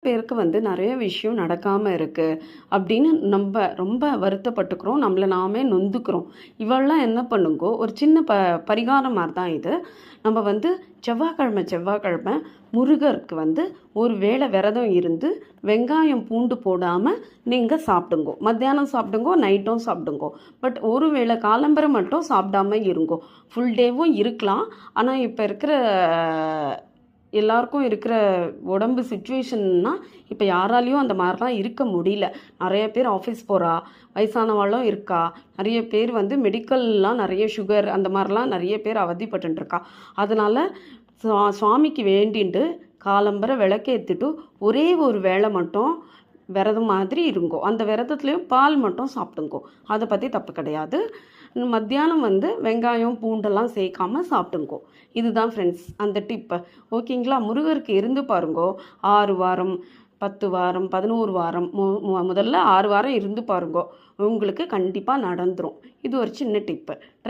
பேருக்கு வந்து நிறைய விஷயம் நடக்காமல் இருக்குது அப்படின்னு நம்ம ரொம்ப வருத்தப்பட்டுக்கிறோம், நம்மளை நாமே நொந்துக்கிறோம். இவெல்லாம் என்ன பண்ணுங்கோ, ஒரு சின்ன பரிகாரம் மாதிரி தான் இது. நம்ம வந்து செவ்வாய்க்கிழமை முருகருக்கு வந்து ஒரு வேளை விரதம் இருந்து வெங்காயம் பூண்டு போடாமல் நீங்கள் சாப்பிடுங்கோ. மத்தியானம் சாப்பிடுங்கோ, நைட்டும் சாப்பிடுங்கோ. பட் ஒரு வேளை காலம்பரை மட்டும் சாப்பிடாம இருங்கோ. ஃபுல் டேவும் இருக்கலாம். ஆனால் இப்போ இருக்கிற எல்லாருக்கும் இருக்கிற உடம்பு சுச்சுவேஷன்னா இப்போ யாராலையும் அந்த மாதிரிலாம் இருக்க முடியல. நிறைய பேர் ஆஃபீஸ் போகிறா, வயசானவாளும் இருக்கா, நிறைய பேர் வந்து மெடிக்கல்லாம் நிறைய சுகர் அந்த மாதிரிலாம் நிறைய பேர் அவதிப்பட்டுருக்கா. அதனால் சுவாமிக்கு வேண்டிட்டு காலம்பரை விளக்கேற்றிட்டு ஒரே ஒரு வேளை மட்டும் விரதம் மாதிரி இருங்கோ. அந்த விரதத்துலேயும் பால் மட்டும் சாப்பிடுங்கோ. அதை பற்றி தப்பு கிடையாது. மத்தியானம் வந்து வெங்காயம் பூண்டெல்லாம் சேர்க்காம சாப்பிடுங்கோ. இதுதான் ஃப்ரெண்ட்ஸ் அந்த டிப்பு. ஓகேங்களா? முருகருக்கு இருந்து பாருங்கோ. 6 வாரம் 10 வாரம் 11 வாரம் முதல்ல 6 வாரம் இருந்து பாருங்கோ. உங்களுக்கு கண்டிப்பாக நடந்துடும். இது ஒரு சின்ன டிப்பு.